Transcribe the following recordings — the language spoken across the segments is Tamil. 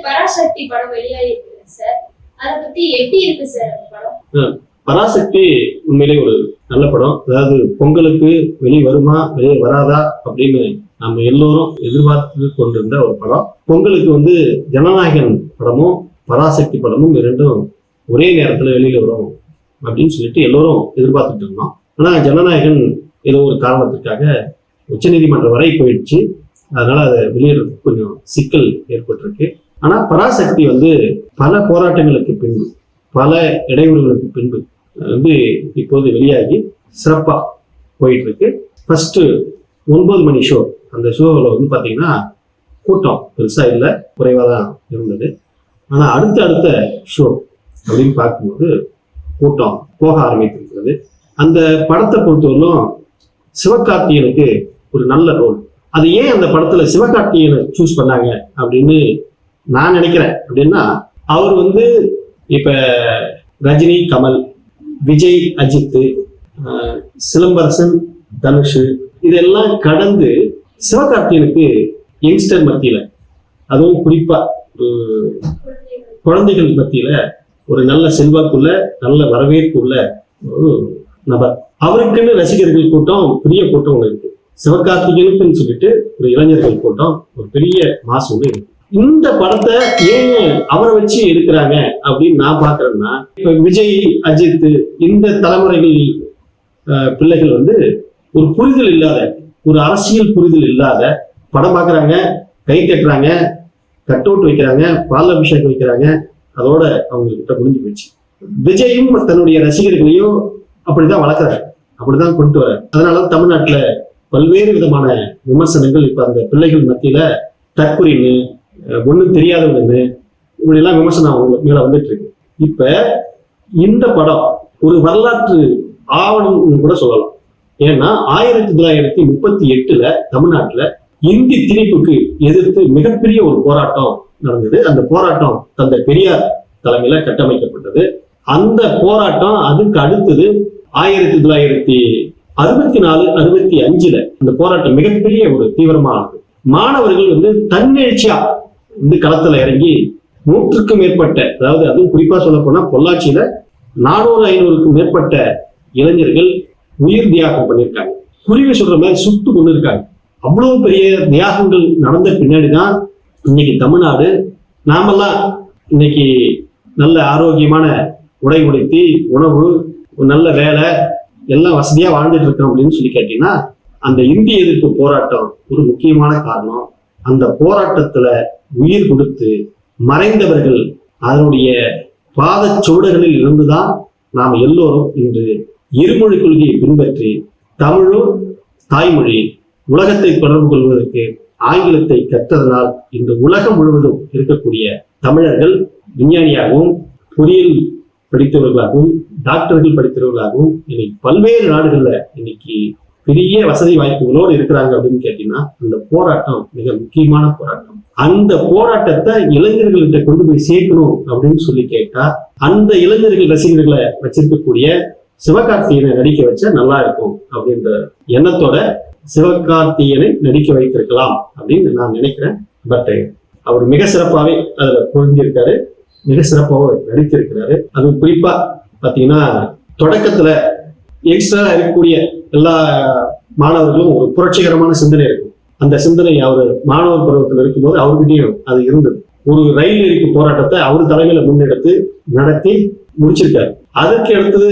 பராசக்தி படம் வெளியாகிருக்கு சார். அதை பத்தி எப்படி இருக்கு சார் அந்த படம்? பராசக்தி உண்மையிலே ஒரு நல்ல படம். அதாவது பொங்கலுக்கு வெளியே வருமா வெளியே வராதா அப்படின்னு நம்ம எல்லோரும் எதிர்பார்த்து கொண்டிருந்த ஒரு படம். பொங்கலுக்கு ஜனநாயகன் படமும் பராசக்தி படமும் இரண்டும் ஒரே நேரத்துல வெளியில வரும் அப்படின்னு சொல்லிட்டு எல்லோரும் எதிர்பார்த்துட்டு இருந்தோம். ஆனா ஜனநாயகன் ஏதோ ஒரு காரணத்துக்காக உச்சநீதிமன்றம் வரை போயிடுச்சு. அதனால அதை வெளியிடுறதுக்கு கொஞ்சம் சிக்கல் ஏற்பட்டிருக்கு. ஆனா பராசக்தி பல போராட்டங்களுக்கு பின்பு, பல இடையூறுகளுக்கு பின்பு இப்போது வெளியாகி சிறப்பா போயிட்டு இருக்கு. ஃபர்ஸ்ட் 9 மணி ஷோ, அந்த ஷோவில் பாத்தீங்கன்னா கூட்டம் பெருசா இல்லை, குறைவா தான் இருந்தது. ஆனா அடுத்த ஷோ அப்படின்னு பார்க்கும்போது கூட்டம் போக ஆரம்பித்திருக்கிறது. அந்த படத்தை பொறுத்தவரையிலும் சிவகார்த்திகேயனுக்கு ஒரு நல்ல ரோல். அது ஏன் அந்த படத்துல சிவகார்த்திகேயனை சூஸ் பண்ணாங்க அப்படின்னு நான் நினைக்கிறேன். அப்படின்னா அவர் இப்ப ரஜினி, கமல், விஜய், அஜித், சிலம்பரசன், தனுஷ் இதெல்லாம் கடந்து சிவகார்த்திகேயனுக்கு யங்ஸ்டர் மத்தியில, அதுவும் குறிப்பா குழந்தைகள் மத்தியில ஒரு நல்ல செல்வாக்குள்ள, நல்ல வரவேற்பு உள்ள ஒரு நபர். அவருக்குன்னு ரசிகர்கள் கூட்டம், பெரிய கூட்டம் ஒன்று இருக்கு. சிவகார்த்திகேயனுக்குன்னு சொல்லிட்டு ஒரு இளைஞர்கள் கூட்டம், ஒரு பெரிய மாசு ஒன்று இருக்கு. இந்த படத்தை ஏன் அவரை வச்சு எடுக்கிறாங்க அப்படின்னு நான் பாக்குறேன்னா, இப்ப விஜய், அஜித் இந்த தலைமுறைகள் பிள்ளைகள் ஒரு புரிதல் இல்லாத, ஒரு அரசியல் புரிதல் இல்லாத படம் பாக்குறாங்க, கை தட்டுறாங்க, கட் அவுட் வைக்கிறாங்க, பால் அபிஷேகம் வைக்கிறாங்க, அதோட அவங்க கிட்ட முடிஞ்சு போயிடுச்சு. விஜயும் தன்னுடைய ரசிகர்களையும் அப்படிதான் வளர்க்குறாரு, அப்படிதான் கொண்டு வர. அதனால தமிழ்நாட்டுல பல்வேறு விதமான விமர்சனங்கள் இப்ப அந்த பிள்ளைகள் மத்தியில தற்குறின்னு, ஒண்ணும் தெரியாதவங்கன்னு இப்படி எல்லாம் விமர்சனம் அவங்க மேல வந்துட்டு இருக்கு. இப்ப இந்த படம் ஒரு வரலாற்று ஆவணம் கூட சொல்லலாம். ஏன்னா 1938 தமிழ்நாட்டுல இந்தி திணிப்புக்கு எதிர்த்து மிகப்பெரிய ஒரு போராட்டம் நடந்தது. அந்த போராட்டம் தந்தை பெரியார் தலைமையில கட்டமைக்கப்பட்டது. அந்த போராட்டம் அதுக்கு அடுத்தது 1964-65 அந்த போராட்டம் மிகப்பெரிய ஒரு தீவிரமானது. மாணவர்கள் தன்னெழுச்சியா களத்துல இறங்கி 100க்கும் மேற்பட்ட, அதாவது அதுவும் குறிப்பா சொல்ல போனா பொள்ளாச்சியில 400-500க்கும் மேற்பட்ட இளைஞர்கள் உயிர் தியாகம் பண்ணியிருக்காங்க. குருவி சொல்ற மாதிரி சுட்டு கொண்டு இருக்காங்க. அவ்வளவு பெரிய தியாகங்கள் நடந்த பின்னாடிதான் இன்னைக்கு தமிழ்நாடு, நாமெல்லாம் இன்னைக்கு நல்ல ஆரோக்கியமான உடை உடுத்தி, உணவு, நல்ல வேலை, எல்லாம் வசதியா வாழ்ந்துட்டு இருக்கோம் அப்படின்னு சொல்லி கேட்டீங்கன்னா, அந்த இந்திய எதிர்ப்பு போராட்டம் ஒரு முக்கியமான காரணம். அந்த போராட்டத்துல உயிர் கொடுத்து மறைந்தவர்கள் அதனுடைய பாத சுவடுகளில் இருந்துதான் நாம் எல்லோரும் இன்று இருமொழி கொள்கையை பின்பற்றி தமிழும் தாய்மொழி உலகத்தை தொடர்பு கொள்வதற்கு ஆங்கிலத்தை கற்றதனால் இன்று உலகம் முழுவதும் இருக்கக்கூடிய தமிழர்கள் விஞ்ஞானியாகவும், பொறியியல் படித்தவர்களாகவும், டாக்டர்கள் படித்தவர்களாகவும் இன்னைக்கு பல்வேறு நாடுகள்ல இன்னைக்கு பெரிய வசதி வாய்ப்புகளோடு இருக்கிறாங்க அப்படின்னு கேட்டீங்கன்னா, அந்த போராட்டம் மிக முக்கியமான போராட்டம். அந்த போராட்டத்தை இளைஞர்கள்கிட்ட கொண்டு போய் சேர்க்கணும் அப்படின்னு சொல்லி கேட்டா, அந்த இளைஞர்கள் ரசிகர்களை வச்சிருக்கக்கூடிய சிவகார்த்திகேயனை நடிக்க வச்சா நல்லா இருக்கும் அப்படின்ற எண்ணத்தோட சிவகார்த்திகேயனை நடிக்க வைத்திருக்கலாம் அப்படின்னு நான் நினைக்கிறேன். பட் அவர் மிக சிறப்பாகவே அதுல பொருந்திருக்காரு, மிக சிறப்பாக நடித்திருக்கிறாரு. அது குறிப்பா பாத்தீங்கன்னா, தொடக்கத்துல எக்ஸ்ட்ரா இருக்கக்கூடிய எல்லா மாணவர்களும் ஒரு புரட்சிகரமான சிந்தனை இருக்கும். அந்த சிந்தனை அவர் மாணவர் பருவத்தில் இருக்கும்போது அவர்கிட்டையும் அது இருந்தது. ஒரு ரயில் எரிப்பு போராட்டத்தை அவர் தலைமையில முன்னெடுத்து நடத்தி முடிச்சிருக்காரு. அதற்கு அடுத்தது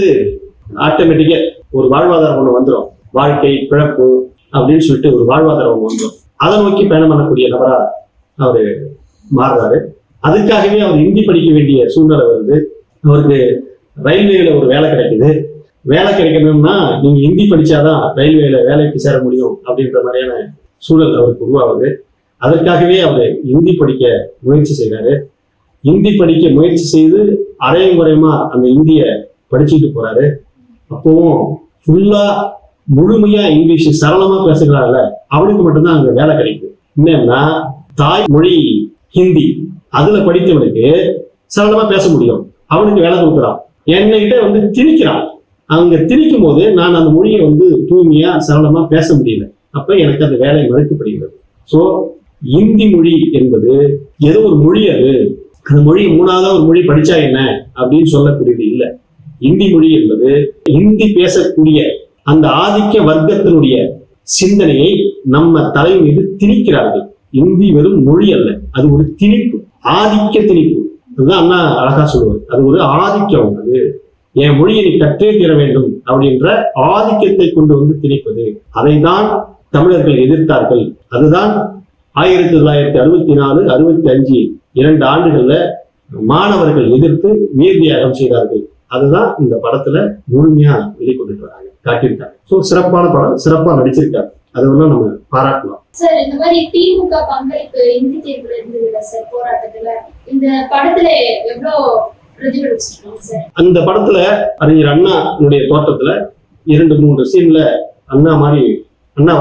ஆட்டோமேட்டிக்கா ஒரு வாழ்வாதாரம் ஒண்ணு வந்துடும். வாழ்க்கை பிழப்பு அப்படின்னு சொல்லிட்டு ஒரு வாழ்வாதாரம் ஒண்ணு வந்துடும். அதை நோக்கி பயணம் பண்ணக்கூடிய நபரா அவரு மாறுறாரு. அதுக்காகவே அவர் ஹிந்தி படிக்க வேண்டிய சூழ்நிலை வருது. அவருக்கு ரயில்வேல ஒரு வேலை கிடைக்குது. வேலை கிடைக்கணும்னா நீங்க ஹிந்தி படிச்சாதான் ரயில்வேல வேலைக்கு சேர முடியும் அப்படின்ற மாதிரியான சூழல் அவருக்கு உருவாகுது. அதற்காகவே அவர் ஹிந்தி படிக்க முயற்சி செய்கிறாரு. ஹிந்தி படிக்க முயற்சி செய்து அரையும் குறையுமா அந்த ஹிந்திய படிச்சுட்டு போறாரு. அப்பவும் ஃபுல்லா முழுமையா இங்கிலீஷ் சரளமா பேசுகிறாருல, அவனுக்கு மட்டும்தான் அங்க வேலை கிடைக்குது. என்னன்னா தாய்மொழி ஹிந்தி அதுல படித்தவனுக்கு சரளமா பேச முடியும், அவனுக்கு வேலை கொடுக்குறான். என்கிட்ட திணிக்கிறான். அவங்க திணிக்கும் போது நான் அந்த மொழியை தூய்மையா சரளமா பேச முடியல. அப்ப எனக்கு அந்த வேலை மறுக்கப்படுகிறது. ஸோ இந்தி மொழி என்பது ஏதோ ஒரு மொழி, அது அந்த மொழி மூணாவதா ஒரு மொழி படிச்சா என்ன அப்படின்னு சொல்லக்கூடியது இல்லை. இந்தி மொழி என்பது இந்தி பேசக்கூடிய அந்த ஆதிக்க வர்க்கத்தினுடைய சிந்தனையை நம்ம தலை மீது திணிக்கிறார்கள். இந்தி வெறும் மொழி அல்ல, அது ஒரு திணிப்பு, ஆதிக்க திணிப்பு. அதுதான் அண்ணா அழகா சொல்லுவார், அது ஒரு ஆதிக்கம். அது என் மொழியை நீ கற்றே தீர வேண்டும் அப்படின்ற ஆதிக்கத்தை கொண்டு வந்து திணிப்பது. அதைதான் தமிழர்கள் எதிர்த்தார்கள். அதுதான் 1964, 65 2 ஆண்டுகள்ல மாணவர்கள் எதிர்த்து உயிர் தியாகம் செய்தார்கள். அதுதான் இந்த படத்துல முழுமையா வெளிக்கொண்டு வராங்க, காட்டியிருக்காங்க. சோ சிறப்பான படம், சிறப்பா நடிச்சிருக்காரு, அதெல்லாம் நம்ம பாராட்டலாம். சார், இந்த மாதிரி திமுக பங்களிப்பு இந்தி தேர்வுல இருந்தது சார் போராட்டத்துல. இந்த படத்துல எவ்வளவு பிரதிபலிச்சிருக்காங்க சார்? அந்த படத்துல அறிஞர் அண்ணாவுடைய தோட்டத்துல 2-3 சீன்ல அண்ணா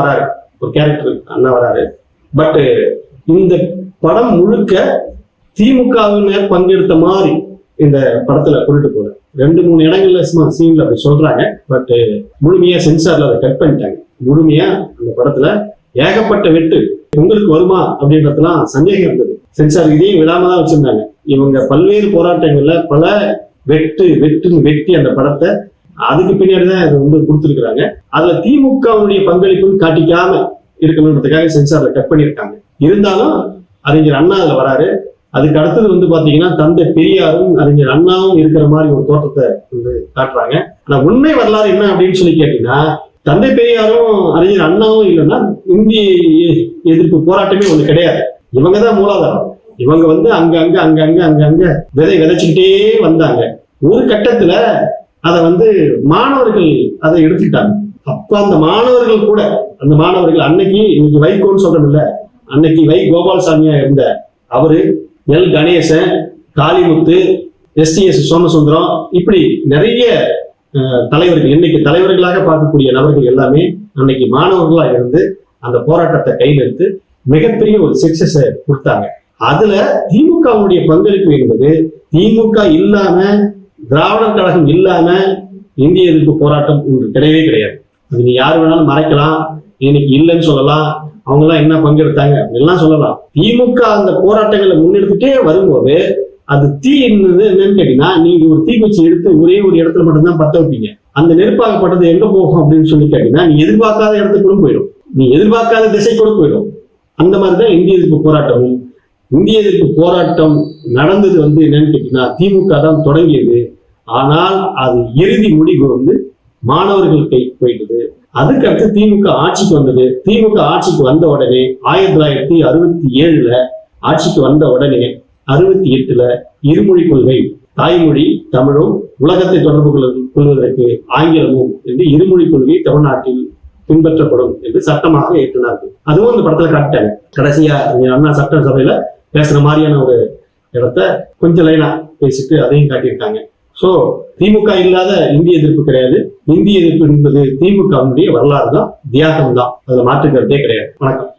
வராரு, ஒரு கேரக்டர் அண்ணா வராரு. பட் இந்த படம் முழுக்க திமுகவினர் பங்கெடுத்த மாதிரி இந்த படத்துல கொண்டுட்டு போற 2-3 இடங்கள்ல சீன்ல அப்படி சொல்றாங்க. பட் முழுமையா சென்சார்ல அதை கட் பண்ணிட்டாங்க. முழுமையா அந்த படத்துல ஏகப்பட்ட வெட்டு உங்களுக்கு வருமா அப்படின்றதுலாம் சந்தேகம் இருந்தது. சென்சார் இதையும் விடாம தான் வச்சிருந்தாங்க. இவங்க பல்வேறு போராட்டங்கள்ல பல வெட்டி அந்த படத்தை அதுக்கு பின்னாடிதான் அதை கொடுத்துருக்காங்க. அதுல திமுகவுடைய பங்களிப்புன்னு காட்டிக்காம இருக்கணுன்றதுக்காக சென்சார்ல கட் பண்ணியிருக்காங்க. இருந்தாலும் அறிஞர் அண்ணா அதுல வராரு. அதுக்கு அடுத்தது பாத்தீங்கன்னா தந்தை பெரியாரும் அறிஞர் அண்ணாவும் இருக்கிற மாதிரி ஒரு தோற்றத்தை காட்டுறாங்க. ஆனா உண்மை வரலாறு என்ன அப்படின்னு சொல்லி கேட்டீங்கன்னா, தந்தை பெரியாரும் அறிஞர் அண்ணாவும் இல்லைன்னா இந்திய எதிர்ப்பு போராட்டமே ஒண்ணு கிடையாது. இவங்கதான் மூலாதாரம். இவங்க அங்க விதை விதைச்சுக்கிட்டே வந்தாங்க. ஒரு கட்டத்துல அதை மாணவர்கள் அதை எடுத்துக்கிட்டாங்க. அப்ப அந்த மாணவர்கள் அன்னைக்கு இன்னைக்கு வைகோன்னு சொல்றோம்ல, அன்னைக்கு வை கோபாலசாமியா இருந்த அவரு, எல் கணேசன், காளிமுத்து, எஸ்டிஎஸ் சோமசுந்தரம், இப்படி நிறைய தலைவர்கள், இன்னைக்கு தலைவர்களாக பார்க்கக்கூடிய நபர்கள் எல்லாமே அன்னைக்கு மாணவர்களா இருந்து அந்த போராட்டத்தை கையில் எடுத்து மிகப்பெரிய ஒரு சக்சஸ் கொடுத்தாங்க. அதுல திமுகவுடைய பங்களிப்பு என்பது திமுக இல்லாம, திராவிடர் கழகம் இல்லாம இந்திய எதிர்ப்பு போராட்டம் ஒன்று கிடையவே கிடையாது. அது நீ யாரு வேணாலும் மறைக்கலாம், இன்னைக்கு இல்லைன்னு சொல்லலாம், அவங்க எல்லாம் என்ன பங்கெடுத்தாங்க அப்படின்லாம் சொல்லலாம். திமுக அந்த போராட்டங்களை முன்னெடுத்துட்டே வரும்போது அது தீ என்னன்னு கேட்டீங்கன்னா, நீங்க ஒரு தீக்குச்சி எடுத்து ஒரே ஒரு இடத்துல மட்டும்தான் பத்த வைப்பீங்க. அந்த நெருப்பாகப்பட்டது எங்க போகும் அப்படின்னு சொல்லி கேட்டீங்கன்னா, நீ எதிர்பார்க்காத இடத்துக்கு போயிடும், நீ எதிர்பார்க்காத திசை கூட போயிடும். அந்த மாதிரிதான் இந்திய எதிர்ப்பு போராட்டமும். இந்திய எதிர்ப்பு போராட்டம் நடந்தது என்னன்னு கேட்டீங்கன்னா, திமுக தான் தொடங்கியது. ஆனால் அது இறுதி முடிவு மாணவர்கள் கைக்கு போயிட்டது. அதுக்கு அடுத்து திமுக ஆட்சிக்கு வந்தது. திமுக ஆட்சிக்கு வந்த உடனே 1967 ஆட்சிக்கு வந்த உடனே 68 இருமொழி கொள்கை, தாய்மொழி தமிழும் உலகத்தை தொடர்பு கொள்வதற்கு ஆங்கிலமும் என்று இருமொழி கொள்கை தமிழ்நாட்டில் பின்பற்றப்படும் என்று சட்டமாக ஏற்றினார்கள். அதுவும் இந்த படத்துல காட்டாங்க. கடைசியா அண்ணா சட்டசபையில பேசுற மாதிரியான ஒரு இடத்த கொஞ்சம் லைனா பேசிட்டு அதையும் காட்டியிருக்காங்க. சோ திமுக இல்லாத இந்திய எதிர்ப்பு கிடையாது. இந்திய எதிர்ப்பு என்பது திமுகவுடைய வரலாறு தான், தியாகம் தான், அதுல மாற்றுக்கிறதே கிடையாது. வணக்கம்.